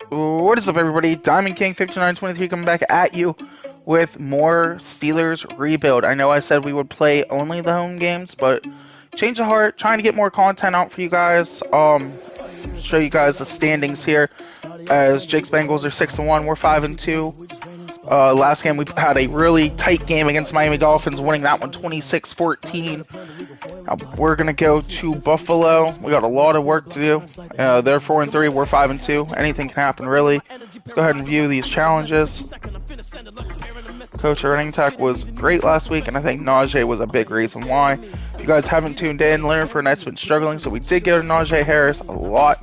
What is up, everybody? Diamond King 5923 coming back at you with more Steelers rebuild. I know I said we would play only the home games, but change of heart, trying to get more content out for you guys. Show you guys the standings here. As Jake's Bengals are 6-1, we're 5-2. Last game we had a really tight game against Miami Dolphins, winning that one 26-14. We're gonna go to Buffalo. We got a lot of work to do. They're 4-3, we're 5-2. Anything can happen, really. Let's go ahead and view these challenges. Coach Running Tech was great last week, and I think Najee was a big reason why. If you guys haven't tuned in, Leonard Fournette's been struggling, so we did get Najee Harris a lot.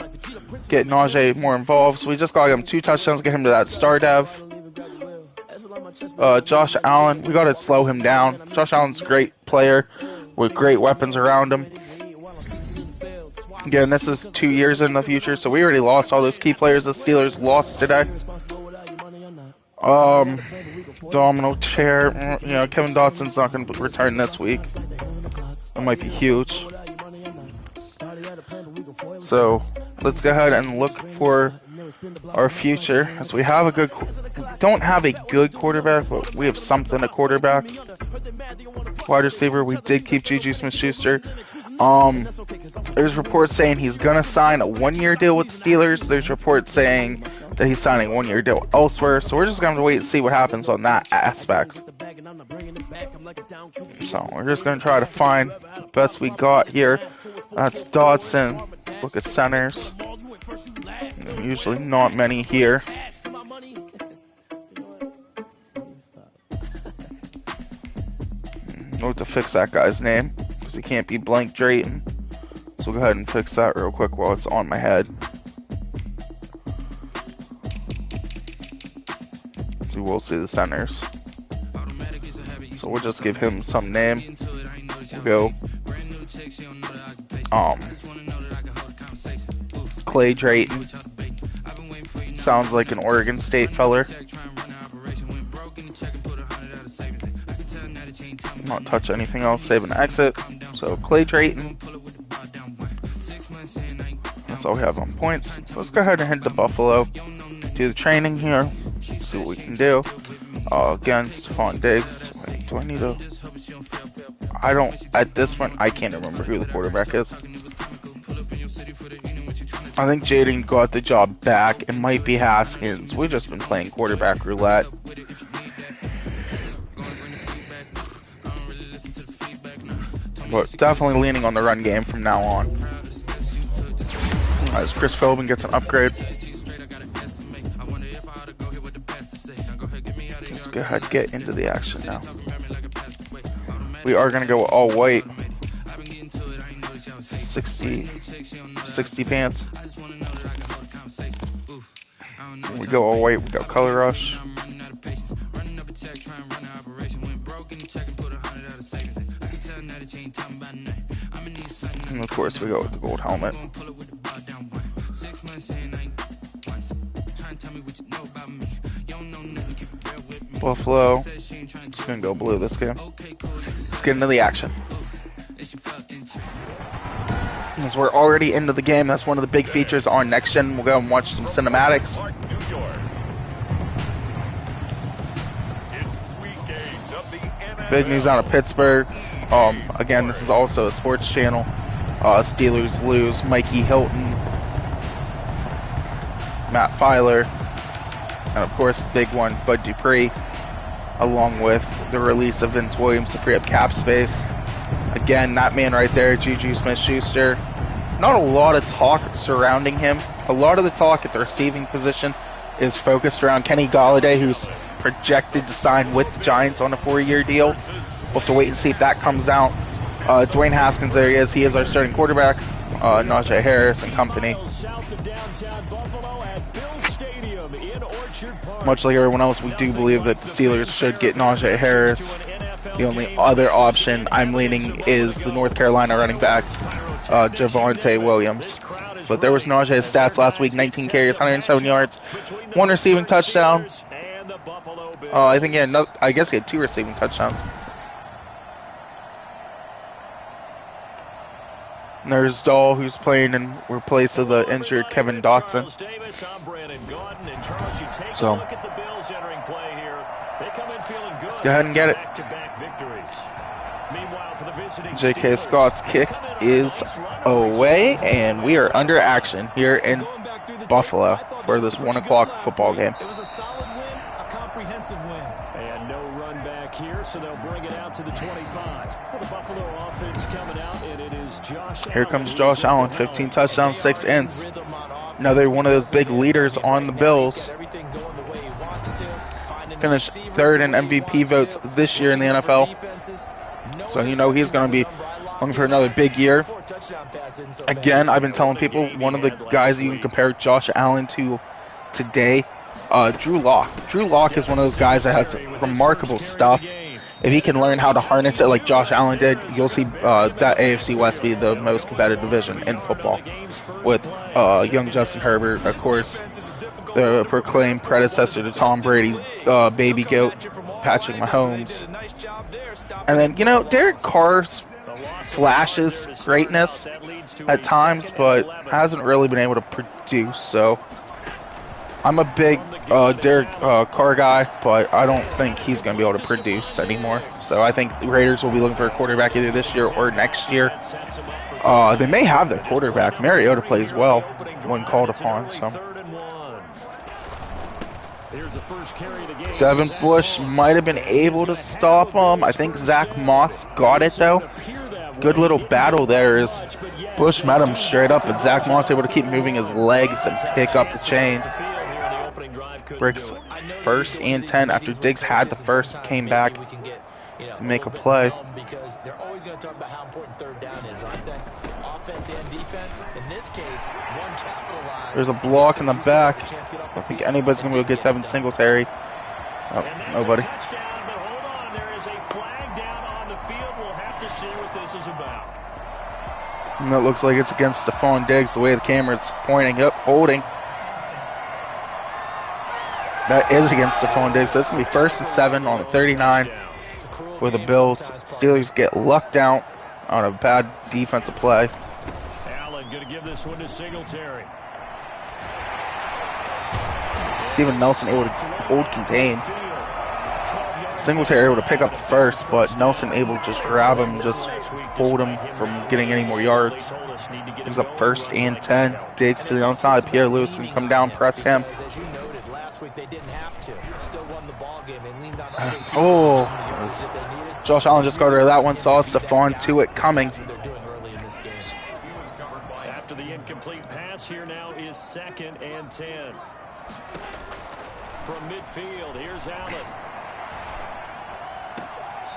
Get Najee more involved, so we just got him 2 touchdowns, get him to that star dev. Josh Allen, we got to slow him down. Josh Allen's a great player with great weapons around him. Again, this is 2 years in the future, so we already lost all those key players the Steelers lost today. Domino chair, Kevin Dotson's not going to return this week. That might be huge. So, let's go ahead and look for our future, as we have we don't have a good quarterback, but we have something, a quarterback. Wide receiver, we did keep Juju Smith-Schuster. There's reports saying he's gonna sign a 1-year deal with the Steelers. There's reports saying that he's signing a 1-year deal elsewhere, so we're just gonna have to wait and see what happens on that aspect. So we're just gonna try to find the best we got here. That's Dodson. Let's look at centers. Usually not many here. Know to fix that guy's name, because he can't be Blank Drayton. So we'll go ahead and fix that real quick while it's on my head. So we'll see the centers. So we'll just give him some name. We'll go Clay Drayton. Sounds like an Oregon State feller. Not touch anything else, save and exit. So Clay Drayton. That's all we have on points. So let's go ahead and head to Buffalo. Do the training here. See what we can do. Against Stephon Diggs. Wait, do I need to... at this point, I can't remember who the quarterback is. I think Jaden got the job back. It might be Haskins. We've just been playing quarterback roulette. But definitely leaning on the run game from now on. As Chris Philbin gets an upgrade. Let's go ahead and get into the action now. We are going to go all white. 60 pants. When we go all white, we go color rush. And of course we go with the gold helmet. Buffalo. Just gonna go blue this game. Let's get into the action. As we're already into the game, that's one of the big features on Next Gen. We'll go and watch some cinematics. Big news out of Pittsburgh. Again, this is also a sports channel. Steelers lose Mikey Hilton, Matt Filer, and of course the big one, Bud Dupree, along with the release of Vince Williams to free up cap space. Again, that man right there, Juju Smith-Schuster. Not a lot of talk surrounding him. A lot of the talk at the receiving position is focused around Kenny Golladay, who's projected to sign with the Giants on a 4-year deal. We'll have to wait and see if that comes out. Dwayne Haskins, there he is. He is our starting quarterback. Najee Harris and company. Much like everyone else, we do believe that the Steelers should get Najee Harris. The only other option I'm leaning is the North Carolina running back, Javonte Williams. But there was Najee's stats last week: 19 carries, 107 yards, 1 receiving touchdown. I think I guess he had 2 receiving touchdowns. And there's Dahl, who's playing in replace of the injured Kevin Dotson. Chris, I'm Brandon Gaudin, and Charles, you take So, a look at the Bills entering play here. They come in feeling good. Let's go ahead and get it. Back-to-back victories. Meanwhile, for the visiting J.K. Steelers, Scott's kick is away, and we are under action here in Buffalo for this 1 o'clock football game. It was a solid win, a comprehensive win. And no run back here, so they'll bring it out to the 25. Well, the Buffalo offense coming out, and it is Josh Allen. Here comes Josh Allen, 15 touchdowns, 6 ends. Another one of those big leaders on the Bills. Finished third in MVP votes this year in the NFL. So you know he's going to be looking for another big year. Again, I've been telling people one of the guys you can compare Josh Allen to today, Drew Lock. Drew Lock is one of those guys that has remarkable stuff. If he can learn how to harness it like Josh Allen did, you'll see that AFC West be the most competitive division in football. With young Justin Herbert, of course, the proclaimed predecessor to Tom Brady, baby goat, Patrick Mahomes. And then, you know, Derek Carr flashes greatness at times, but hasn't really been able to produce, so I'm a big Derek Carr guy, but I don't think he's going to be able to produce anymore. So I think the Raiders will be looking for a quarterback either this year or next year. They may have their quarterback. Mariota plays well when called upon. So Devin Bush might have been able to stop him. I think Zach Moss got it, though. Good little battle there as Bush met him straight up, but Zach Moss able to keep moving his legs and pick up the chain. Breaks 1st and 10 after Diggs had the first, came back to make a play. Because they're always going to talk about how important third down is, aren't they? Offense and defense. In this case, one capitalized. There's a block in the back. I don't think anybody's going to be able to get Devin Singletary. Oh, nobody. And that looks like it's against Stephon Diggs the way the camera's pointing up, holding. That is against Stephon Diggs. So it's going to be 1st and 7 on the 39 for the Bills. Steelers get lucked out on a bad defensive play. Allen going to give this one to Singletary. Steven Nelson able to hold contain. Singletary able to pick up the first, but Nelson able to just grab him and just hold him from getting any more yards. Brings up 1st and 10. Diggs to the outside. Pierre Lewis can come down, press him. Josh Allen just got rid of that one. Saw Stephon to it coming. After the incomplete pass, here now is 2nd and 10. From midfield, here's Allen.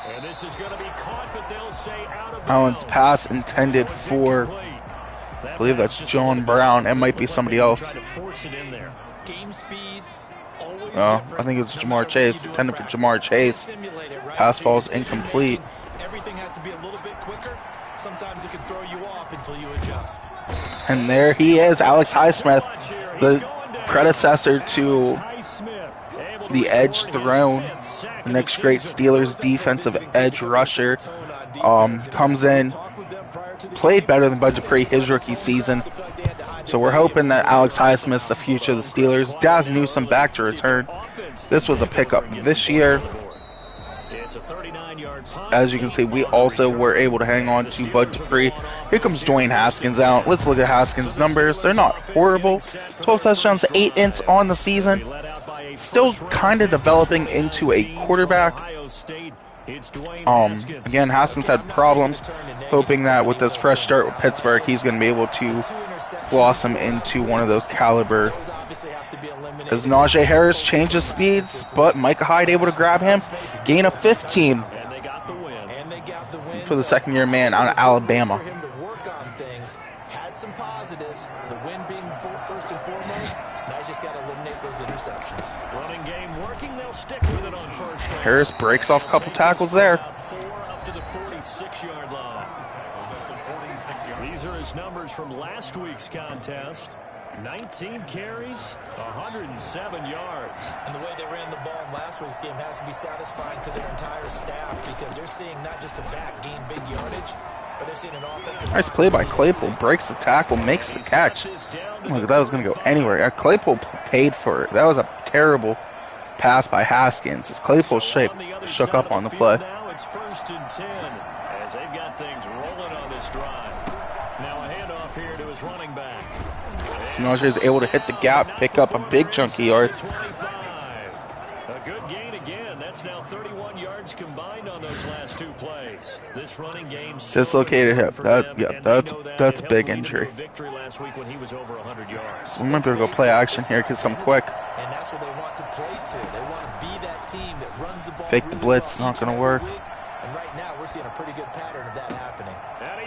And this is going to be caught, but they'll say out of bounds. Allen's pass intended for, I believe that's John Brown. It might be somebody else. Game speed. I think it's Jamar Chase. Intended for Jamar Chase. Pass falls incomplete. Everything has to be a little bit quicker. Sometimes it can throw you off until you adjust. And there he is, Alex Highsmith, the predecessor to the edge throne. The next great Steelers defensive edge rusher. Comes in, played better than Bud Dupree his rookie season. So we're hoping that Alex Highsmith's the future of the Steelers. Daz Newsome back to return. This was a pickup this year. As you can see, we also were able to hang on to Bud Dupree. Here comes Dwayne Haskins out. Let's look at Haskins' numbers. They're not horrible. 12 touchdowns, 8 ints on the season. Still kind of developing into a quarterback. Again, Haskins had problems. Hoping that with this fresh start with Pittsburgh, he's going to be able to blossom into one of those caliber. As Najee Harris changes speeds, but Micah Hyde able to grab him. Gain of 15 for the second-year man out of Alabama. Had some positives. The win being first and foremost. Now he's just got to eliminate those interceptions. Running game working. They'll stick with it on first. Harris breaks off a couple tackles there. 4 up to the 46-yard line. These are his numbers from last week's contest. 19 carries, 107 yards. And the way they ran the ball in last week's game has to be satisfying to their entire staff because they're seeing not just a back gain big yardage, but they're seeing an offensive Nice play by Claypool. Breaks the tackle, makes the catch. Look, that was going to go anywhere. Claypool paid for it. That was a terrible pass by Haskins as Claypool shook up on the play. Now it's 1st and 10 as they've got things rolling on this drive. Now a handoff here to his running back. Sinaja is able to hit the gap, pick up a big chunk of yards. 25. A good gain again. That's now 31 yards combined on those last 2 plays. This running game Dislocated hip. That's a big injury. Victory last week when he was over 100 yards. We might better go play action here because I'm quick. And that's what they want to play to. They want to be that team that runs the ball. Fake the blitz, not going to work. And right now we're seeing a pretty good pattern of that happening.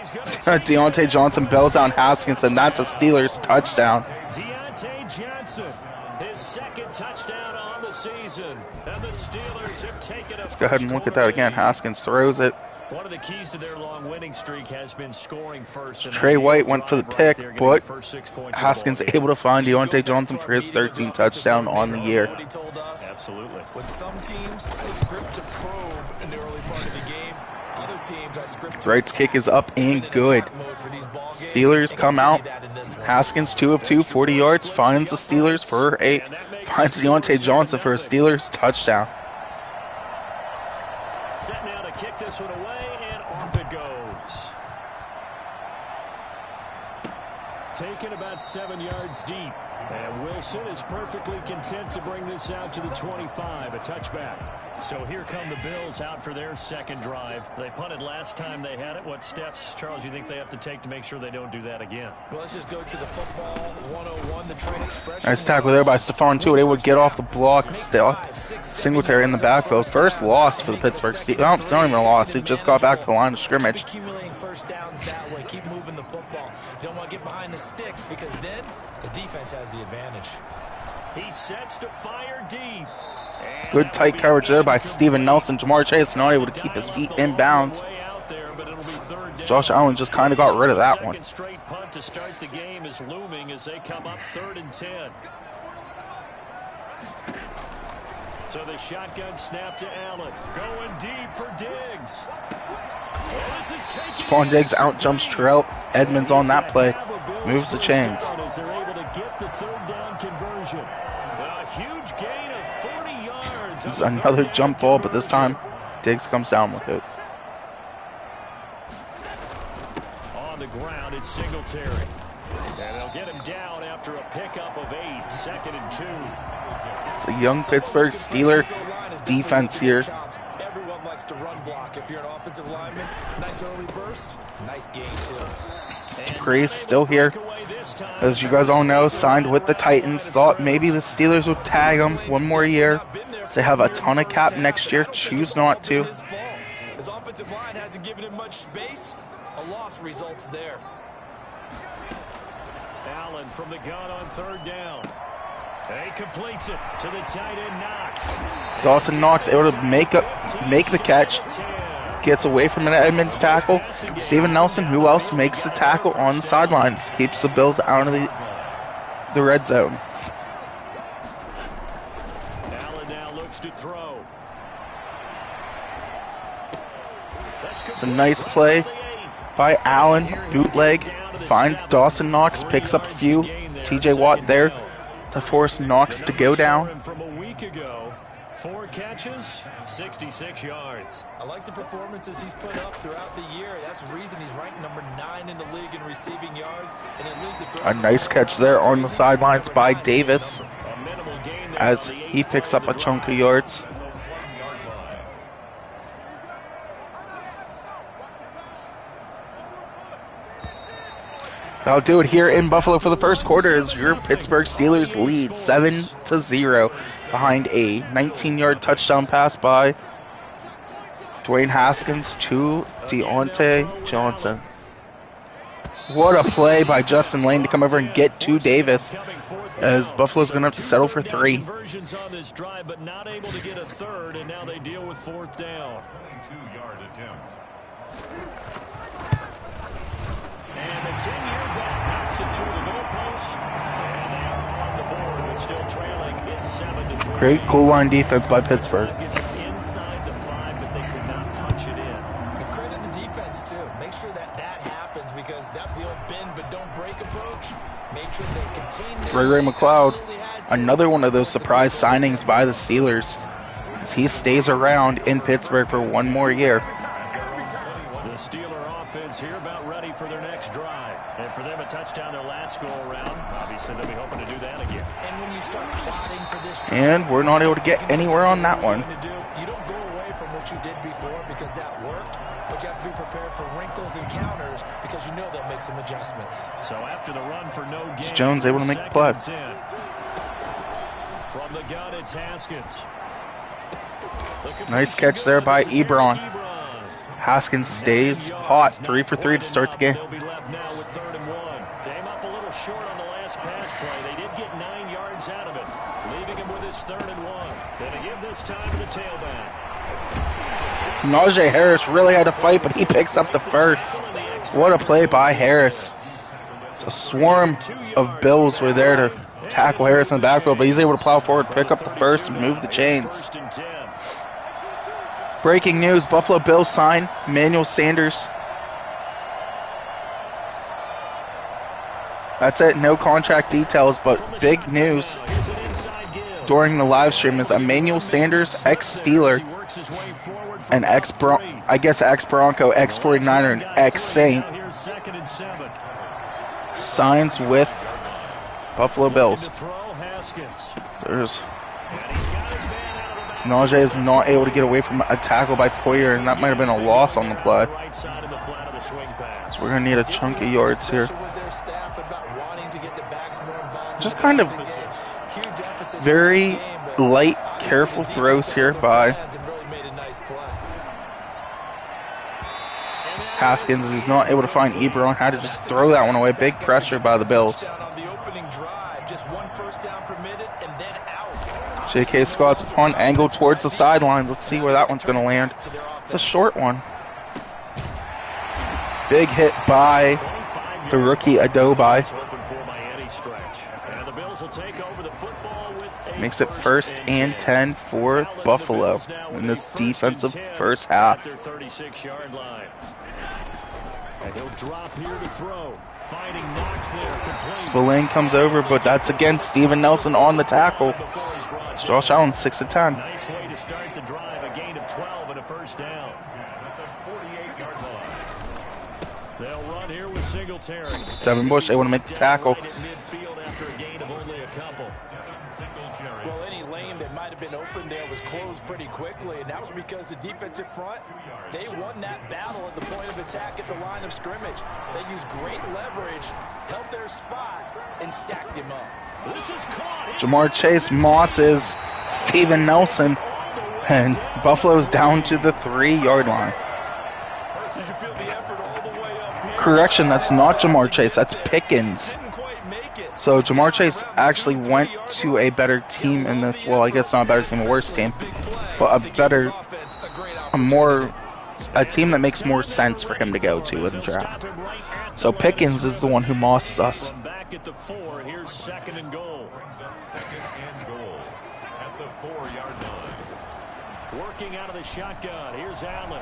Deontay Johnson bails out Haskins, and that's a Steelers touchdown. Deontay Johnson, his 2nd touchdown on the season. And the Steelers have taken a Let's go ahead and look at that again. Haskins throws it. One of the keys to their long winning streak has been scoring first. Trey White went for the pick, but Haskins able to find Deontay Johnson for his 13th touchdown on the year. Absolutely. With some teams, I script to probe in the early part of the game. Other teams, I script to Wright's kick is up and good. Steelers come out. Haskins 2 of 2, 40 yards, finds the Steelers finds Deontay Johnson for a Steelers touchdown. Set now to kick this one away, and off it goes. Taken about 7 yards deep. And Wilson is perfectly content to bring this out to the 25, a touchback. So here come the Bills out for their 2nd drive. They punted last time they had it. What steps, Charles, you think they have to take to make sure they don't do that again? Well, let's just go to the football 101, the train expression. Nice tackle there by Stephon Tuitt. They would get off the block still. Singletary in the backfield. First loss for the Pittsburgh Steelers. No, it's not even a loss. He just got back to the line of scrimmage. Accumulating first downs that way. Keep moving the football. You don't want to get behind the sticks because then the defense has the advantage. He sets to fire deep. Good tight coverage there by Steven Nelson. Jamar Chase not able to keep his feet in bounds. Josh Allen just kind of got rid of that one. Straight punt to start the game is looming as they come up 3rd and 10. So the shotgun snap to Allen. Going deep for Diggs. Stephon Diggs out jumps Terrell Edmonds on that play. Moves the chains. They're able to get the 3rd down conversion. A huge gain of 40 yards. This is another jump ball, but this time Diggs comes down with it. On the ground, it's Singletary. And they'll get him down after a pickup of 8. 2nd and 2. It's a young Pittsburgh Steeler defense here. Everyone likes to run block. If you're an offensive lineman, nice early burst, nice gain too. Dupree still here. As you guys all know, signed with the Titans. Thought maybe the Steelers would tag him one more year. They have a ton of cap next year. Choose not to. His offensive line hasn't given him much space. A loss results there. Allen from the gun on 3rd down. He completes it to the tight end Knox. Dawson Knox able to make the catch. Gets away from an Edmonds tackle. Steven Nelson, who else makes the tackle on the sidelines, keeps the Bills out of the red zone. Allen now looks to throw. It's a nice play by Allen. Bootleg finds Dawson Knox, picks up a few. TJ Watt there to force Knox to go down. From a week ago, 4 catches, 66 yards. I like the performances he's put up throughout the year. That's the reason he's ranked number 9 in the league in receiving yards. And a league that a nice catch there on the sidelines by Davis as he picks up a chunk of yards. That'll do it here in Buffalo for the first quarter as your Pittsburgh Steelers lead 7-0 behind a 19-yard touchdown pass by Dwayne Haskins to Deontay Johnson. What a play by Justin Lane to come over and get to Davis as Buffalo's going to have to settle for 3. Conversions on this drive, but not able to get a 3rd, and now they deal with 4th down. 2-yard attempt. And the 10-year back knocks it through the goalpost. And they are on the board, but still trailing. It's 7-3. Great goal line defense by Pittsburgh. Gets inside the 5, but they could not punch it in. And credit the defense too. Make sure that Ray McLeod, another one of those surprise signings by the Steelers. He stays around in Pittsburgh for one more year. The Steeler offense here about ready for their next drive. And for them, a touchdown their last go-around. Obviously, they'll be hoping to do that again. And when you start plotting for this drive, And we're not able to get anywhere on that one. you don't go away from what you did before because that worked, but you have to be prepared for wrinkles and counters because you know they'll make some adjustments. So after the run for no gain, Jones able to make the play. From the gun, it's Haskins. Nice catch there by Ebron. Haskins stays hot, 3 for 3 to start the game. They'll be left now with 3rd and 1. Came up a little short on the last pass play. They did get 9 yards out of it, leaving him with his 3rd and 1. Gonna give this time to the tailback. Najee Harris really had to fight, but he picks up the first. What a play by Harris. So a swarm of Bills were there to tackle Harris in the backfield, but he's able to plow forward, pick up the first, and move the chains. 1st and 10. Breaking news, Buffalo Bills sign Emmanuel Sanders. That's it, no contract details, but big news during the live stream is Emmanuel Sanders, ex-Steeler, and ex-Bronco, ex-49er, and ex-Saint, signs with Buffalo Bills. Najee is not able to get away from a tackle by Poyer, and that might have been a loss on the play. So we're going to need a chunk of yards here. Just kind of very light, careful throws here by Haskins. He's not able to find Ebron. Had to just throw that one away. Big pressure by the Bills. J.K. Scott's punt angle towards the sidelines. Let's see where that one's going to land. It's a short one. Big hit by the rookie Adobai. Makes it 1st and 10 for Buffalo in this defensive first half. Spillane comes over, but that's against Steven Nelson on the tackle. Josh Allen 6 of 10. Nice way to start the drive, a gain of 12 and a 1st down. They'll run here with Singletary. Devin Bush, they want to make the tackle. Well, any lane that might have been open there was closed pretty quickly, and that was because the defensive front, they won that battle at the point of attack at the line of scrimmage. They used great leverage, held their spot, and stacked him up. Jamar Chase mosses Steven Nelson, and Buffalo's down to the 3-yard line. Correction, that's not Jamar Chase, that's Pickens. So Jamar Chase actually went to a better team in this, well, I guess not a better team, a worse team, but a team that makes more sense for him to go to in the draft. So Pickens is the one who mosses us. Back at the 4, here's 2nd and goal. 2nd and goal at the 4-yard line. Working out of the shotgun, here's Allen.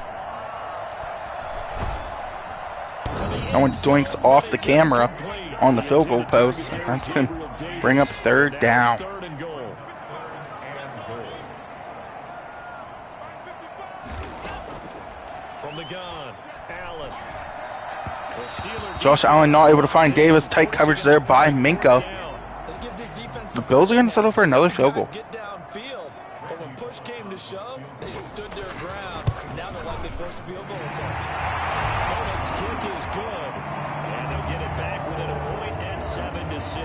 That one doinks off the camera on the field goal post. That's going to bring up 3rd down. 3rd and goal. From the gun, Allen. Josh Allen not able to find Davis. Tight coverage there by Minka. The Bills are going to settle for another field goal. Get downfield, but when push came to shove, they stood their ground. Now they're likely force a field goal attempt. Opponent's kick is good, and they'll get it back within a point at 7-6.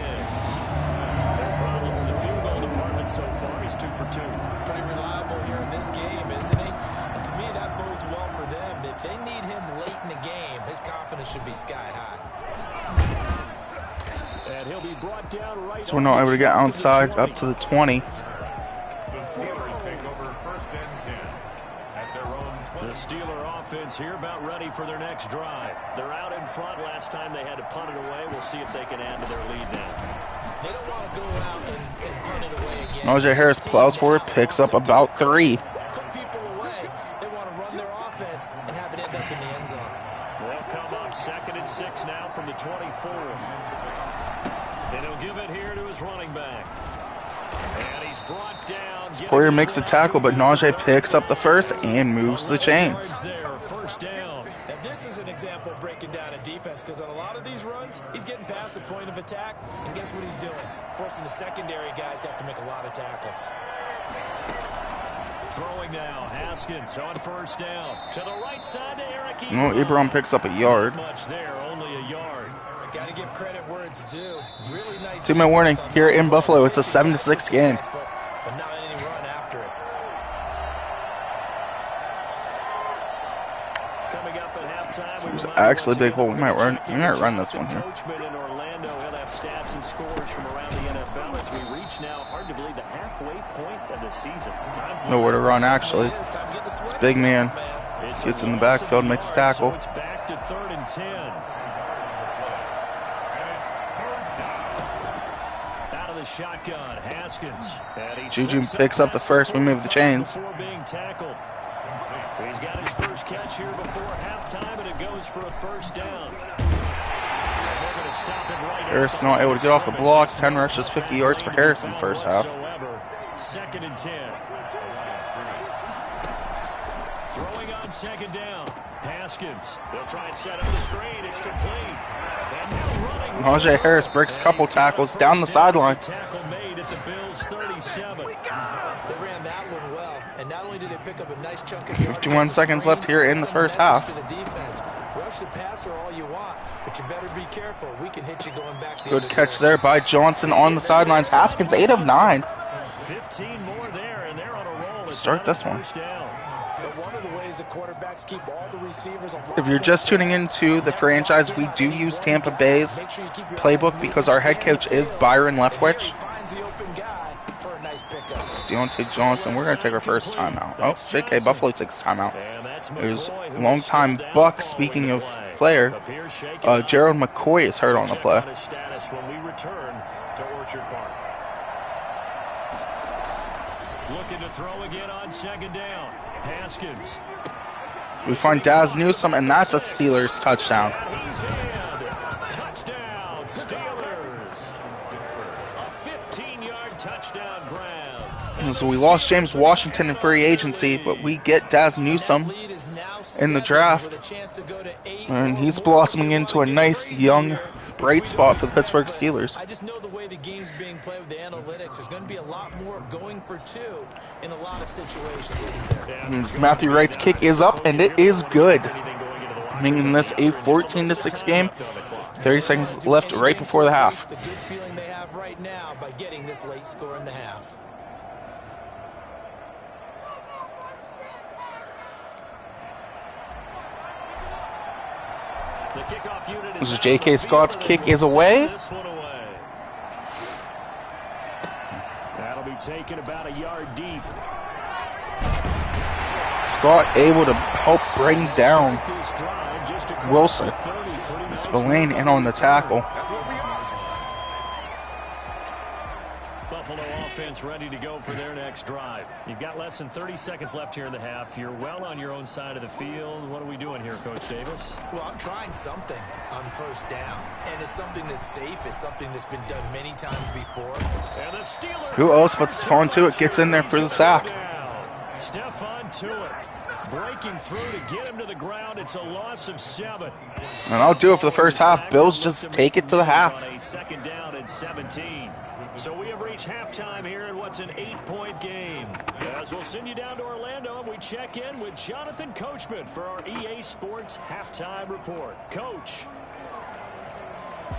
No problems in the field goal department so far. He's 2 for 2. Pretty reliable here in this game, isn't he? And to me, that bodes well for them. If they need him late in the game, his confidence should be sky high. And he'll be brought down right. So we're not able to get outside up to the 20. The Steelers take over 1st and 10 at their own 20. The Steeler offense here about ready for their next drive. They're out in front. Last time they had to punt it away. We'll see if they can add to their lead now. They don't want to go out and punt it away again. Najee Harris plows forward, picks up about 3. Put people away. They want to run their offense and have it end up in the end zone. They'll come up 2nd and 6 now from the 24. And he'll give it here to his Poirier makes the tackle, but Najee picks up the first and moves the chains. First down. And this is an example of breaking down a defense, because on a lot of these runs, he's getting past the point of attack, and guess what he's doing? Forcing the secondary guys to have to make a lot of tackles. Throwing now, Haskins on first down. To the right side to Eric Ebron. No, Ebron picks up a yard. Not much there, only a yard. Got to give credit where it's due. Really nice. 2-minute warning here in Buffalo. It's a 7-6 game. But not any run after it. Coming up at halftime, There's actually a big hole. We might run this one here. Coachman in Orlando. He'll have stats and scores from around the NFL as we reach now, hard to believe, the halfway point of the season. Nowhere to run, actually. This big man gets in the backfield, makes a tackle. So it's back to 3rd and 10. Out of the shotgun, Haskins. Juju picks up the first. We move the chains. Before being tackled. He's got his first catch here before halftime, and it goes for a first down. Harris not able to get off the block. 10 rushes, 50 yards for Harrison first half. 2nd and 10. Throwing on 2nd down. Haskins. They'll try and set up the screen. It's complete. Najee Harris breaks a couple tackles down the sideline. Tackle made at the Bills 37. They ran that one well, and not only did they pick up a nice chunk of 51 seconds left here in the first half. Rush the passer all you want, but you better be careful. We can hit you going back. Good catch there by Johnson on the sidelines. Haskins 8 of 9. 15 more there, and they're on a roll. Start this one. But one of the ways the quarterbacks keep all the receivers. If you're just tuning into the franchise, we do use Tampa Bay's playbook because our head coach is Byron Leftwich. Deontay Johnson, we're going to take our first timeout. Oh, J.K. Buffalo takes timeout. It was long-time Buck, speaking of player, Gerald McCoy is hurt on the play. Looking to throw again on 2nd down. Haskins. We find Daz Newsome, and that's a Steelers touchdown. He's in. Touchdown, Steelers. A 15-yard touchdown grab. So we lost James Washington in free agency, but we get Daz Newsome in the draft, and he's blossoming into a nice, young, bright spot for the Pittsburgh Steelers. I just know the way the game's being played with the analytics, there's going to be a lot more of going for two in a lot of situations, isn't there? Matthew Wright's kick is up, and it is good, making this a 14-6 game. 30 seconds left right before the half. The good feeling they have right now by getting this late score in the half. This is J.K. Scott's kick is away. That'll be taken about a yard deep. Scott able to help bring down Wilson. Spillane in on the tackle. Buffalo offense ready to go for their next drive. You've got less than 30 seconds left here in the half. You're well on your own side of the field. What are we doing here, Coach Davis? Well, I'm trying something on first down, and it's something that's safe. It's something that's been done many times before. And the Steelers. Who else but Stephon Tuitt gets in there for the sack? Stephon Tuitt breaking through to get him to the ground. It's a loss of 7. And I'll do it for the first half. Bills just take it to the half. On a 2nd down and 17. So we have reached halftime here in what's an 8-point game. As we'll send you down to Orlando, and we check in with Jonathan Coachman for our EA Sports Halftime Report. Coach.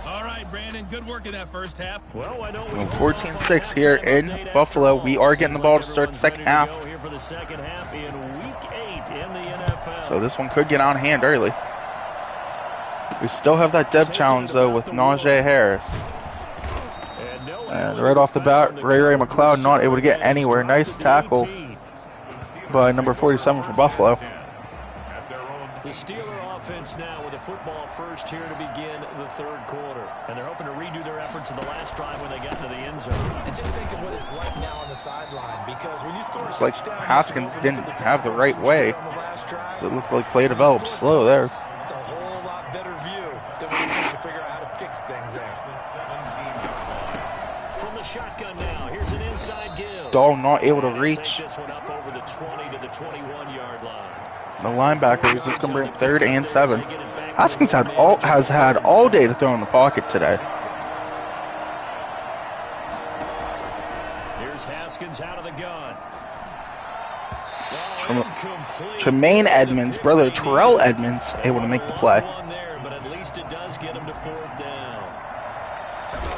All right, Brandon, good work in that first half. Well, I know 14-6 here in Buffalo. We are getting the ball to start the second half. Here for the second half in Week 8 in the NFL. So this one could get on hand early. We still have that depth challenge, though, with Najee Harris. And right off the bat, Ray McCloud not able to get anywhere. Nice tackle by number 47 for Buffalo. The Steeler offense now with a football first here to begin the 3rd quarter. And they're hoping to redo their efforts in the last drive when they got into the end zone. And just think of what it's like now on the sideline, because when you score It's like Haskins didn't have the right way, so it looked like play developed slow there. It's a whole lot better view than when you're trying to figure out how to fix things there. From the shotgun now, here's an inside give. Dahl not able to reach. This one up over the 20 to the 21-yard line. The linebacker is just going to bring 3rd and 7. Haskins has had all day to throw in the pocket today. Here's Haskins out of the gun. Tremaine Edmonds, brother Terrell Edmonds, able to make the play. But at least it does get him to 4th down.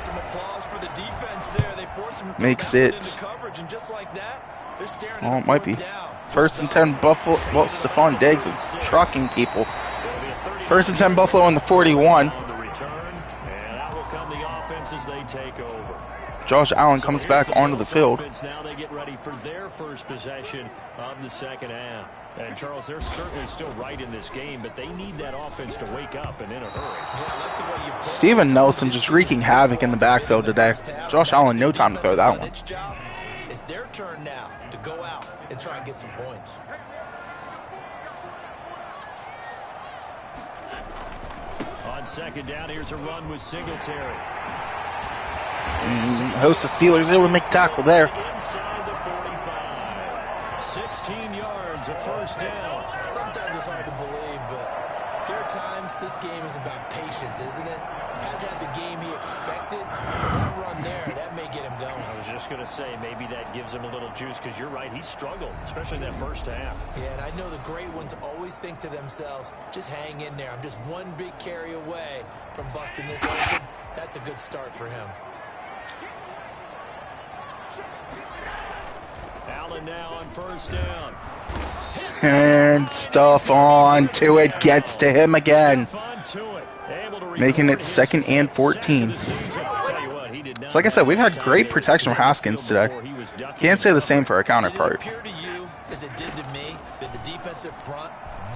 Some applause for the defense there. They forced him to Makes throw it. into coverage, and just like that, they're staring Well, at it might be 1st and 10 Buffalo. Well, Stephon Diggs is trucking people. 1st and 10 Buffalo on the 41. On the return, and out will come the offense as they take over. Josh Allen comes back onto the field. Now they get ready for their first possession of the second half. And Charles, they're certainly still right in this game, but they need that offense to wake up and in a hurry. Steven Nelson just wreaking havoc in the backfield today. Josh Allen, no time to throw that one. It's their turn now to go out and try and get some points. On second down, here's a run with Singletary. Host of Steelers able to make tackle there. Inside the 45. 16 yards, a first down. Sometimes it's hard to believe, but there are times this game is about patience, isn't it? Has had the game he expected, but that run there, that may get him going. I was just going to say, maybe that gives him a little juice, because you're right, he struggled, especially in that first half. Yeah, and I know the great ones always think to themselves, just hang in there. I'm just one big carry away from busting this open. That's a good start for him. Allen now on first down. And stuff on to it. Gets to him again. Making it 2nd and 14. So like I said, we've had great protection from Haskins today. Can't say the same for our counterpart. Did it appear to you, as it did to me, that the defensive front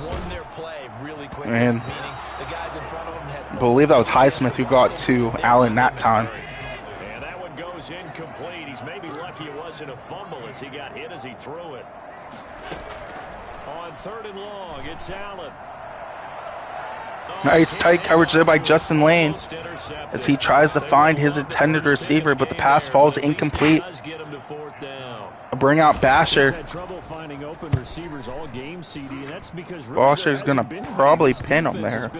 won their play really quickly? And Meaning the guys in front of them had I believe that was Highsmith who got to Allen that time. And that one goes incomplete. He's maybe lucky it wasn't a fumble as he got hit as he threw it. On 3rd and long, it's Allen. Nice tight coverage there by Justin Lane as he tries to find his intended receiver, but the pass falls incomplete. A bring out Basher. Basher's going to probably pin him there.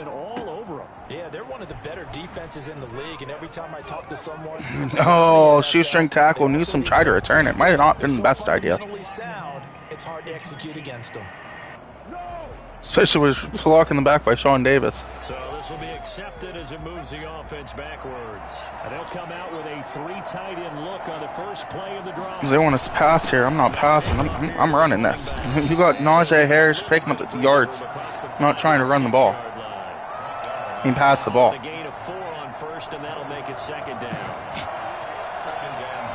Yeah, they're one of the better defenses in the league, and every time I talk to someone... Oh, shoestring tackle. Newsome tried to return it. Might have not been the best idea. It's hard to execute against them. Especially with block in the back by Sean Davis. So this will be accepted as it moves the offense backwards. And they'll come out with a 3 tight end look on the first play of the drive. They want us to pass here. I'm not passing. I'm running this. You got Najee Harris taking up the yards. I'm not trying to run the ball. He passed the ball. A gain of 4 on first, and that'll make it 2nd down. 2nd and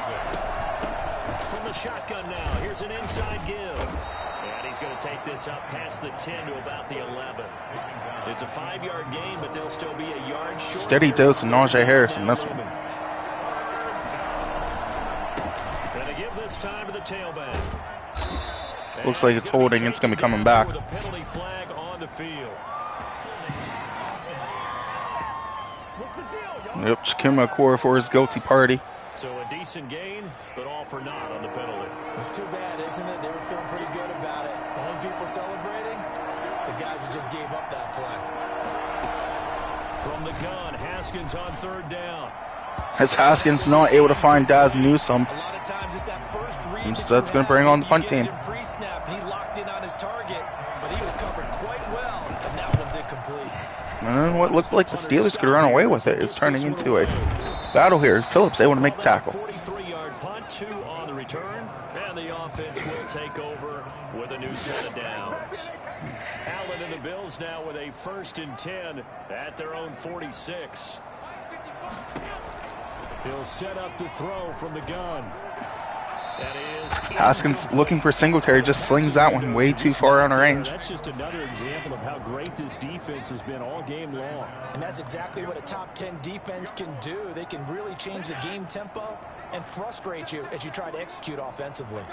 6. From the shotgun now, here's an inside give. And he's going to take this up past the 10 to about the 11. It's a 5-yard gain, but they'll still be a yard short. Steady dose of Najee Harris in this one. Going to give this time to the tailback. Looks like it's holding. It's going to be coming back. With a penalty flag on the field. Yep, Shaquem Okorafor for his guilty party. So a decent gain, but all for naught on the penalty. It's too bad, isn't it? They were feeling pretty good about it. Only people celebrating, the guys who just gave up that play. From the gun, Haskins on 3rd down. As Haskins not able to find Daz Newsome. A lot of times it's that first read So that's going to bring on the punt team. Pre-snap, and he locked in on his target, but he was covered quite well, and that one's incomplete. And what looked like the Steelers could run away with it is turning into a battle here. Phillips able to make the tackle. 43-yard punt, 2 on the return, and the offense will take over with a new set of downs. Allen and the Bills now with a 1st and 10 at their own 46. He'll set up to throw from the gun. That is Haskins looking for Singletary, just slings that one way too far out of range. That's just another example of how great this defense has been all game long. And that's exactly what a top 10 defense can do. They can really change the game tempo and frustrate you as you try to execute offensively.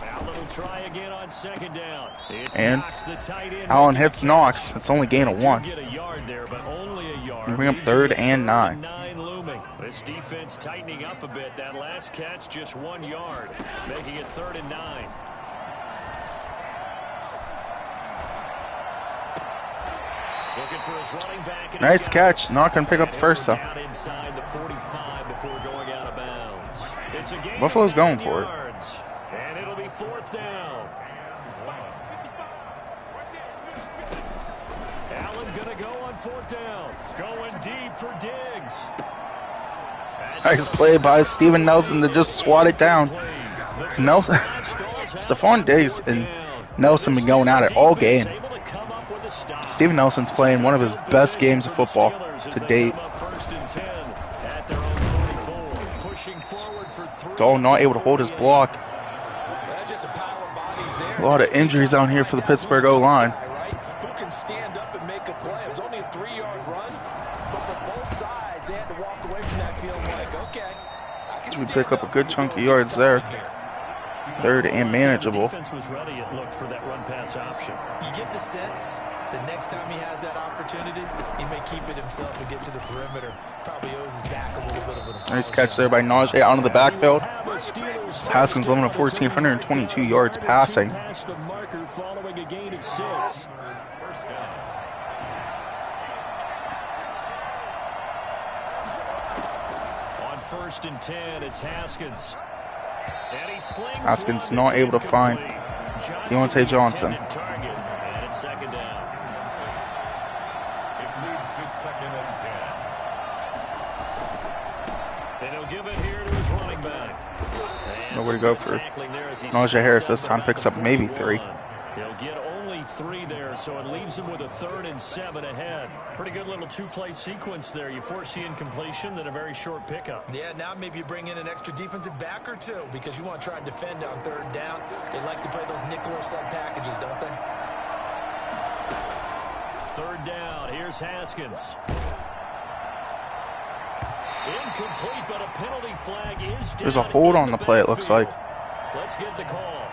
Allen will try again on 2nd down. It's And Knox, the tight end. Allen hits Knox. It's only gain of 1. Get a yard there, but only a yard. Bring up 3rd and 9. 9 looming. This defense tightening up a bit. That last catch just 1 yard, making it 3rd and 9. Looking for his running back. Nice catch. Not going to pick up the first, though. Down inside the 45 before going out of bounds. It's a gain Buffalo's of going 9 for it. yards, and it'll be 4th down. Allen going to go on 4th down. Going deep for Diggs. Nice play by Steven Nelson to just swat it down. Nelson, Stephon Diggs and Nelson been going at it all game. Steven Nelson's playing one of his best games of football to date. Dahl not able to hold his block. A lot of injuries out here for the Pittsburgh O-line. Who can stand up and make a play? It was only a 3-yard run, but for both sides, they had to walk away from that feeling like, okay, I can We pick up a good chunk of yards there. 3rd and manageable. Defense was ready, it looked, for that run pass option. You get the sense the next time he has that opportunity, he may keep it himself and get to the perimeter. Probably owes his back a little bit of an apology. Nice catch there by Najee out of the backfield. Haskins 11 of 14, 122 yards passing. Past the marker following a gain of 6. On 1st and 10, it's Haskins. And he slings Haskins one. not It's able to find incomplete. Deontay Johnson. Intended target, and it's 2nd down. It leads to 2nd and 10. And he'll give it here to his running back. And Nowhere to go for tackling there as he Najee Harris this time steps picks up maybe 3. He'll get only 3 there, so it leaves him with a 3rd and 7 ahead. Pretty good little 2-play sequence there. You force the incompletion, then a very short pickup. Yeah, now maybe you bring in an extra defensive back or two because you want to try and defend on 3rd down. They like to play those nickel or sub packages, don't they? 3rd down. Here's Haskins. Incomplete, but a penalty flag is down. There's a hold on the play, it looks like. Let's get the call.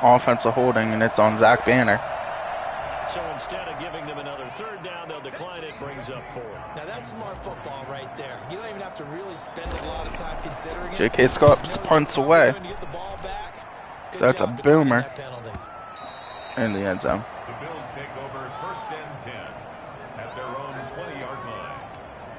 Offensive holding, and it's on Zach Banner. So instead of giving them another 3rd down, they'll decline it. Brings up 4. Now that's smart football right there. You don't even have to really spend a lot of time considering it. J.K. Scott punts away. So that's a boomer in the end zone. The Bills take over 1st and 10 at their own 20-yard line.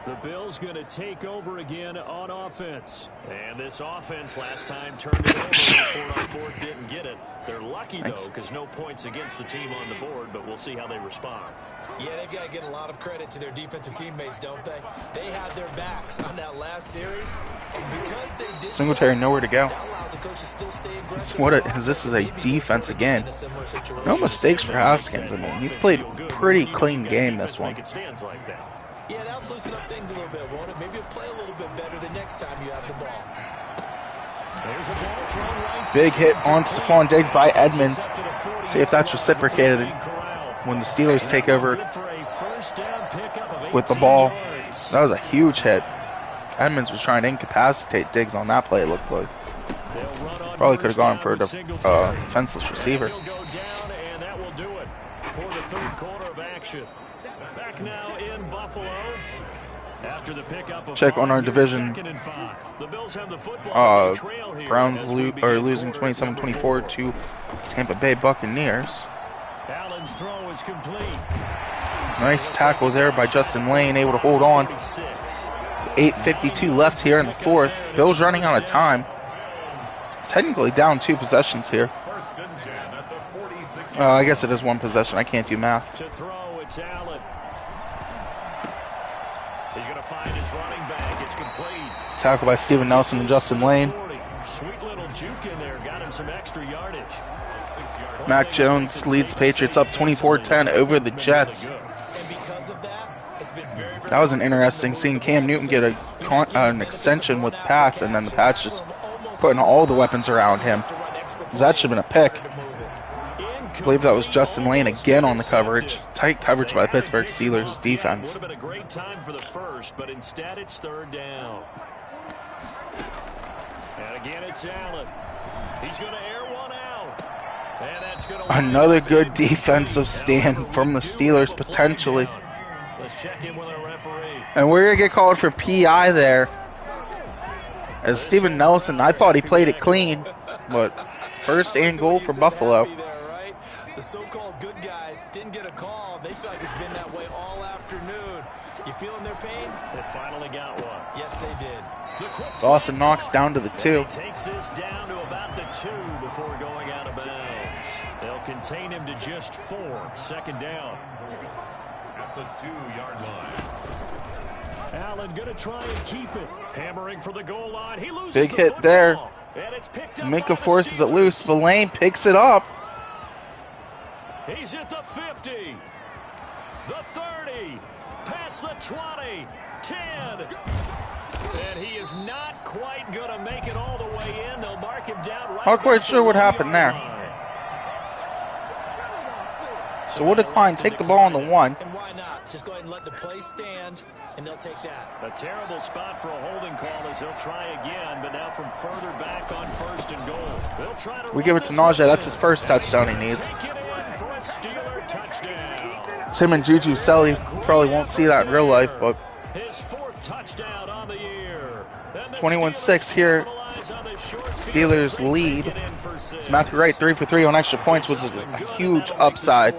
The Bills going to take over again on offense. And this offense last time turned it over. 4-on-4 didn't get it. They're lucky, though, because no points against the team on the board, but we'll see how they respond. Yeah, they've got to get a lot of credit to their defensive teammates, don't they? They had their backs on that last series, and because they did Singletary nowhere to go. that allows the coach to still stay aggressive. This is a defense again. No mistakes for Haskins. I mean, he's played a pretty clean game this one. It stands like that. Yeah, that'll loosen up things a little bit, won't it? Maybe you'll play a little bit better the next time you have the ball. There's a ball thrown right. Big hit on Stephon Diggs by Edmonds. See if that's reciprocated when the Steelers take over with the ball. That was a huge hit. Edmonds was trying to incapacitate Diggs on that play, it looked like. Probably could have gone for a defenseless receiver. He'll go down, and that will do it for the 3rd quarter of action. Back now in Buffalo. After the pickup of Check on our 5, division. 2nd and 5. The Bills have the football on the trail here Browns as we begin are losing quarter 27-24 to Tampa Bay Buccaneers. Allen's throw is complete. Nice tackle there by Justin Lane, able to hold on. 46. 8:52 left here in the 4th. Bills running out of time. Technically down 2 possessions here. 1st and 10 at the 46. I guess it is 1 possession. I can't do math. To throw, it's Allen. He's going to find his running back. It's complete. Tackle by Steven Nelson and Justin Lane. 40. Sweet little juke in there. Got him some extra yardage. Mac Jones leads Patriots up 24-10 over the Jets. And because of that, it's been very, very That was an interesting seeing Cam Newton get an extension with Pats, and then the Pats just putting all the weapons around him. That should have been a pick. I believe that was Justin Lane again on the coverage. Tight coverage by the Pittsburgh Steelers defense. Would have been a great time for the first, but instead it's 3rd down. And again it's Allen. He's going to air one out. And that's going to Another good defensive stand from the Steelers potentially. Let's check in with our referee. And we're going to get called for PI there. As Steven Nelson, I thought he played it clean, but first and goal for Buffalo. The so-called good guys didn't get a call. They feel like it's been that way all afternoon. You feeling their pain? They finally got one. Yes, they did. Dawson Knox down to the 2. He takes this down to about the 2 before going out of bounds. They'll contain him to just 4. Second down. At the 2-yard line. Allen going to try and keep it. Hammering for the goal line. He loses Big the hit football. there. And it's picked up Minka by the forces it Steelers. loose. Villain picks it up. He's at the 50. The 30. Past the 20. 10. And he is not quite going to make it all the way in. They'll mark him down right. Not quite about sure the what 1 happened yard there. line. So we'll decline. Take the ball on the 1. And why not? Just go ahead and let the play stand, and they'll take that. A terrible spot for a holding call as they'll try again, but now from further back on 1st and goal. They'll try to We give it to Najee. That's his first touchdown he needs. Take it in for a Steeler touchdown. It's him and Juju Selly. Probably won't see that in real life, but His 4th touchdown on the year. 21-6 here. Steelers lead. Matthew Wright 3 for 3 on extra points was a huge upside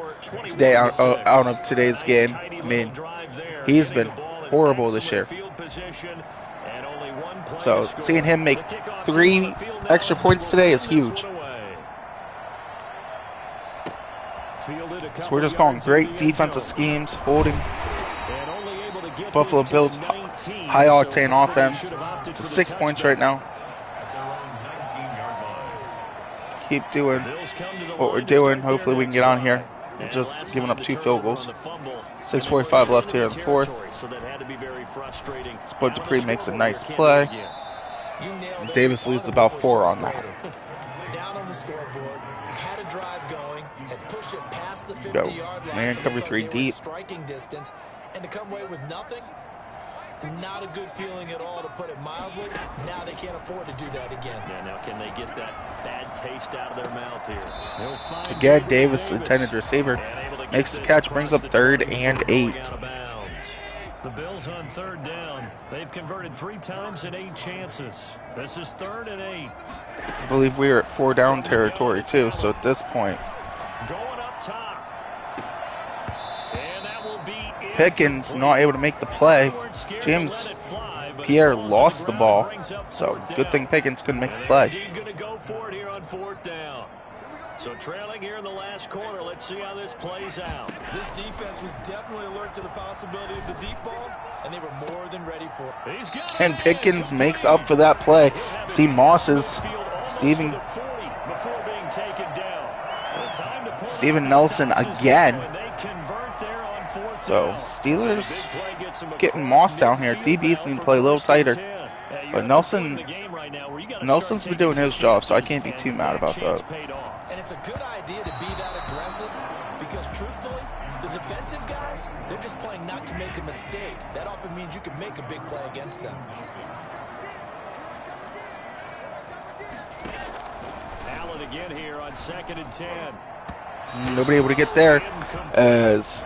today out of today's game. I mean, he's been horrible this year. So seeing him make 3 extra points today is huge. So we're just calling great defensive schemes, holding Buffalo Bills high octane offense to 6 points right now. Keep doing what we're doing. Hopefully we can get on here. We're just giving up 2 field goals. 6:45 left here in the 4th. Spud Dupree makes a nice play. Davis loses about 4 on that. Down on the scoreboard, had a drive going, had pushed it past the Go. 50-yard line. Man, so they cover thought 3 they were in deep. striking distance, and to come away with nothing, not a good feeling at all, to put it mildly. Now they can't afford to do that again. Yeah, now can they get that bad taste out of their mouth here? They'll find Again, Davis, intended receiver, makes the catch, brings up 3rd and 8. Out of bounds. The Bills on 3rd down. They've converted 3 times in 8 chances. This is 3rd and 8. I believe we are at 4 down territory too, so at this point, Going up top. And that will be Pickens not able to make the play. James Pierre lost the ball, so good thing Pickens couldn't make the play. Going to go for it here on 4th down. So trailing here in the last quarter, let's see how this plays out. This defense was definitely alert to the possibility of the deep ball, and they were more than ready for it. He's got it. And Pickens makes up for that play. See Moss's Steven Before being taken down. The time to pull Steven out the Nelson stops is again. now, and they convert there on 4th So down. Steelers Big play gets them getting across Moss down here. midfield DBs now need to for play a little 1st and tighter. 10. But You're Nelson- at the point in the game right now where you gotta Nelson's start been doing taking his job, so I chances, can't be too and mad about chance that. paid off. And it's a good idea to be that aggressive, because truthfully, the defensive guys, they're just playing not to make a mistake. That often means you can make a big play against them. Allen again here on 2nd and 10. Nobody able to get there as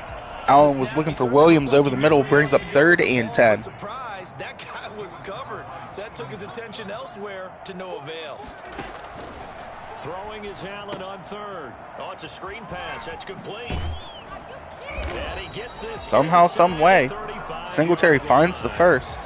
Allen was looking for Williams over the middle, brings up 3rd and 10. Surprise, that guy was covered. So that took his attention elsewhere to no avail. Throwing is Allen on 3rd. Oh, it's a screen pass. That's complete. And he gets this Somehow, inside some way, the 35. Singletary finds the first.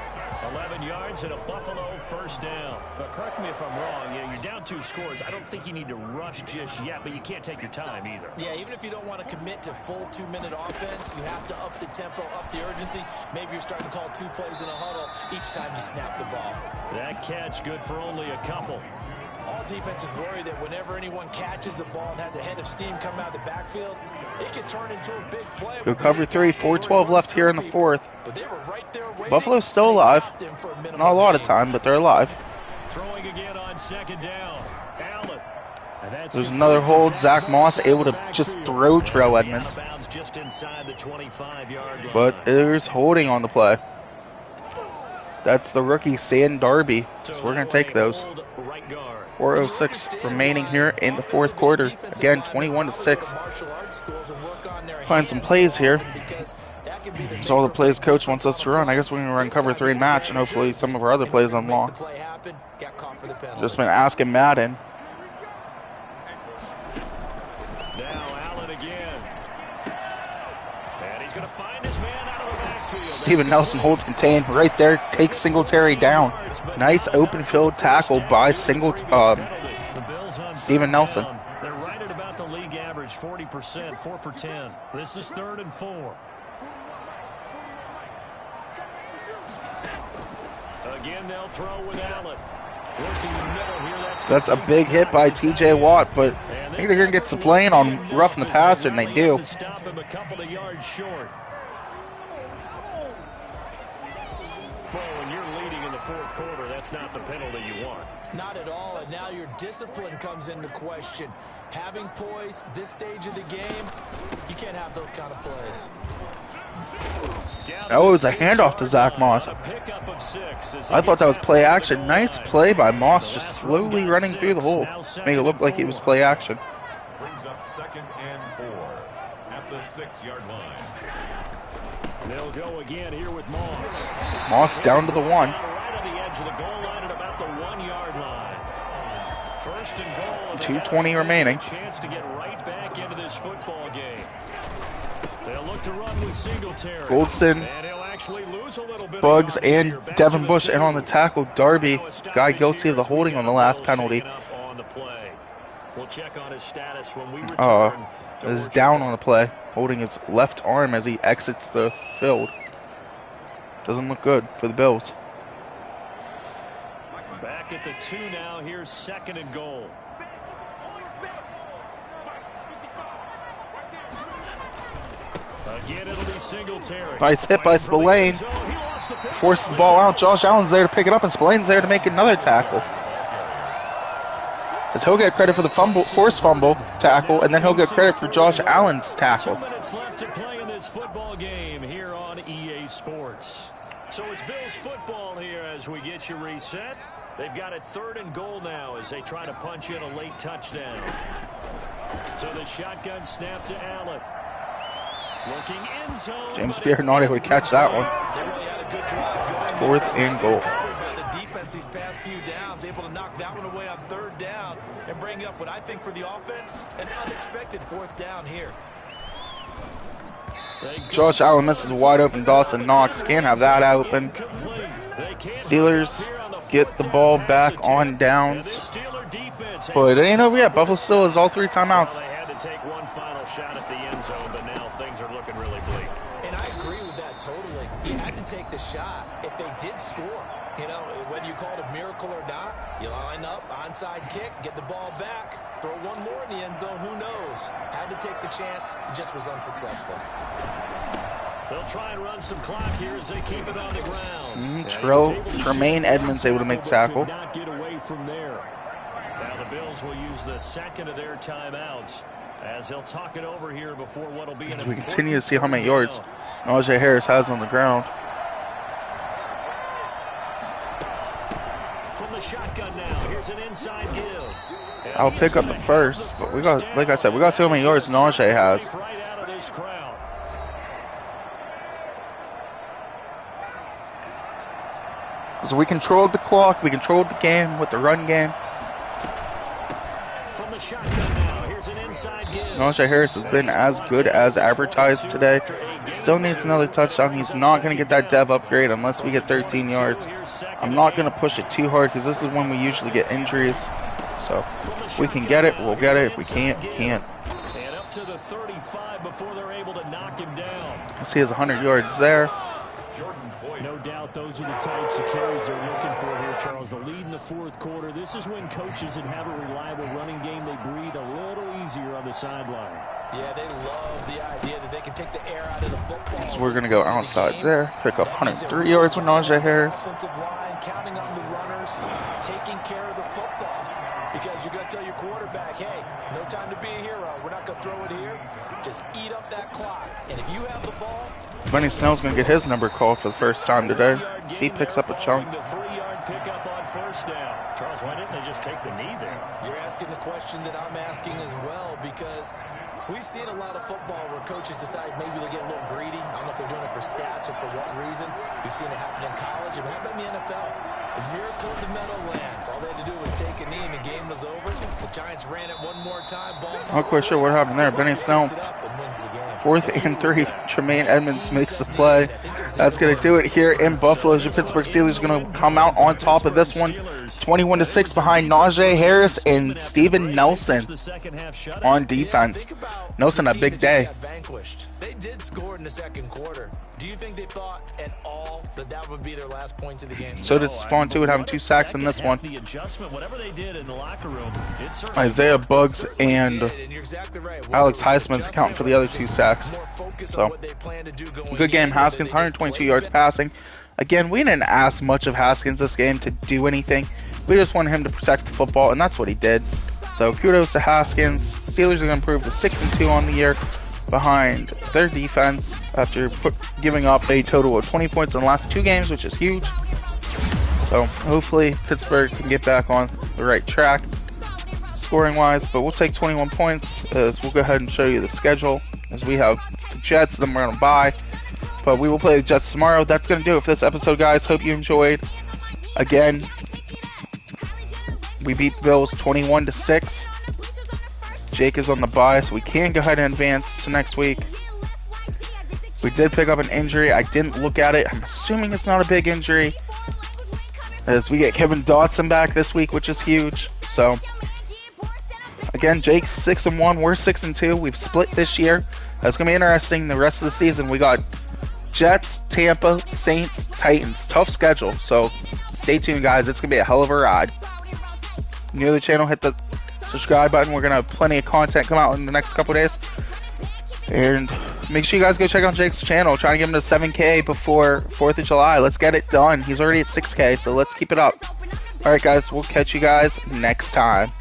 11 yards and a Buffalo 1st down. But correct me if I'm wrong. You're down 2 scores. I don't think you need to rush just yet, but you can't take your time either. Yeah, even if you don't want to commit to full 2-minute offense, you have to up the tempo, up the urgency. Maybe you're starting to call 2 plays in a huddle each time you snap the ball. That catch good for only a couple. All defenses worry that whenever anyone catches the ball and has a head of steam come out of the backfield, it can turn into a big play. Go cover 3, 4:12 left here in the 4th. But they were right there waiting. Buffalo's still They alive. stopped him for a minimum Not a lot of gain. time, but they're alive. Throwing again on 2nd down. Allen. And that's There's another hold. Zach Moss able to just throw Terrell Edmonds. Out of bounds just inside the 25-yard line. But there's holding on the play. That's the rookie, San Darby. So we're going to take those. Right guard. 4:06 remaining here in the 4th quarter. Again, 21-6. Find some plays here. Because that That could be the It's all the plays coach wants us to run. I guess we're going to run cover 3 match, and hopefully some of our other plays unlock. Just been asking Madden. Now Allen again. And he's going to find his man out of the backfield. Steven Nelson holds contained right there, takes Singletary down. Nice open field tackle by Steven Nelson. They're right at about the league average, 40%, 4 for 10. This is 3rd and 4. Again, they'll throw with Allen. Working the middle here. That's a big hit by T.J. Watt, but I think they're going to get some playing on roughing the passer, and they do. Stop him a couple of yards short. Well, when you're leading in the 4th quarter, that's not the penalty you want. Not at all, and now your discipline comes into question. Having poise this stage of the game, you can't have those kind of plays. That was a handoff to Zach Moss. I thought that was play action. Nice play by Moss, just slowly running through the hole. Make it look like it was play action. Brings up 2nd and 4 at the 6-yard line. They'll go again here with Moss. Moss down to the 1. Right on the edge of the goal line at about the 1-yard line. 1st and goal. 2:20 remaining. Chance to get right back into this football game. They'll look to run with Singletary. Goldston, And he'll actually lose a little bit Bugs, of yardage and here. Back Devin to Bush, the and on the tackle, Darby, guy guilty of the holding on the last penalty. On the play. We'll check on his status when we return. Is down on the play, holding his left arm as he exits the field. Doesn't look good for the Bills. Back at the 2 now. Here's 2nd and goal. Again, it'll be Singletary. Nice hit by Spillane. Forced the ball out. Josh Allen's there to pick it up, and Spillane's there to make another tackle. As he'll get credit for the forced fumble tackle, and then he'll get credit for Josh Allen's tackle. 2 minutes left to play in this football game here on EA Sports. So it's Bills football here as we get you reset. They've got it 3rd and goal now as they try to punch in a late touchdown. So the shotgun snap to Allen. Looking in zone. James Pierre-Naughty would catch that one. It's 4th and goal. The defense these past few downs able to knock that one away on 3rd down and bring up what I think for the offense an unexpected 4th down here. Josh Allen misses a wide open Dawson Knox. Can't have that open. Steelers get the ball back on downs. But it ain't over yet. Buffalo still has all 3 timeouts. They had to take one final shot at the end zone, but now things are looking really bleak. And I agree with that totally. You had to take the shot if they did score. You know, whether you call it a miracle or not, you line up, onside kick, get the ball back, throw one more in the end zone, who knows? Had to take the chance, it just was unsuccessful. They'll try and run some clock here as they keep it on the ground. Tremaine Edmonds able to make tackle. Not get away from there. Now the Bills will use the 2nd of their timeouts as they'll talk it over here before what will be an We continue to see how many yards Najee Harris has on the ground. From the shotgun now, here's an inside give. I'll pick up the 1st, but we got, like I said, we got to see how many yards Najee has. Right out of this crowd. So we controlled the clock, we controlled the game with the run game. From the shotgun now, here's an inside give. Najee Harris has been as good as advertised today. Still needs another touchdown. He's not going to get that dev upgrade unless we get 13 yards. I'm not going to push it too hard because this is when we usually get injuries. So if we can get it, we'll get it. If we can't, we can't. And up to the 35 before they're able to knock him down. Let's see, he has 100 yards there. No doubt those are the types of carries they're looking for here, Charles. The lead in the 4th quarter. This is when coaches that have a reliable running game, they breathe a little easier on the sideline. Yeah, they love the idea that they can take the air out of the football. So we're going to go outside there. Pick up 103 yards with Najee Harris. Offensive line, counting on the runners, taking care of the football. because you're going to tell your quarterback, hey, no time to be a hero. We're not going to throw it here. Just eat up that clock. And if you have the ball... Benny Snell's going to get his number called for the first time today. He picks up a chunk. The 3-yard pickup on first down. Charles, why didn't they just take the knee there? You're asking the question that I'm asking as well, because we've seen a lot of football where coaches decide maybe they get a little greedy. I don't know if they're doing it for stats or for what reason. We've seen it happen in college, and how about in the NFL? The miracle of the Meadowlands. All they had to do was take a knee, and the game was over. The Giants ran it one more time. Not quite sure what happened there. Benny Snell, 4th and 3. Tremaine Edmonds makes the play. That's going to do it here in Buffalo. The Pittsburgh Steelers are going to come out on top of this one. 21-6 behind Najee Harris and Steven Nelson on defense. Nelson, a big day. They did score in the second quarter. Do you think they thought at all that that would be their last points of the game? So did Spawn Tuitt having 2 sacks in this one. Isaiah Buggs and Alex Highsmith accounting for the other 2 sacks. So, good game. Haskins, 122 yards passing. Again, we didn't ask much of Haskins this game to do anything. We just wanted him to protect the football, and that's what he did. So, kudos to Haskins. Steelers are going to improve to 6-2 on the year behind their defense after giving up a total of 20 points in the last 2 games, which is huge. So, hopefully, Pittsburgh can get back on the right track scoring-wise. But we'll take 21 points as we'll go ahead and show you the schedule as we have the Jets, then we're going to bye. But we will play the Jets tomorrow. That's going to do it for this episode, guys. Hope you enjoyed. Again, we beat the Bills 21-6. Jake is on the bye, so we can go ahead and advance to next week. We did pick up an injury. I didn't look at it. I'm assuming it's not a big injury, as we get Kevin Dotson back this week, which is huge. So, again, Jake's 6-1. We're 6-2. We've split this year. That's going to be interesting. The rest of the season, we got Jets, Tampa, Saints, Titans. Tough schedule. So, stay tuned, guys. It's going to be a hell of a ride. New to the channel, hit the subscribe button. We're going to have plenty of content come out in the next couple days. And make sure you guys go check out Jake's channel. Trying to get him to 7K before 4th of July. Let's get it done. He's already at 6K, so let's keep it up. Alright, guys. We'll catch you guys next time.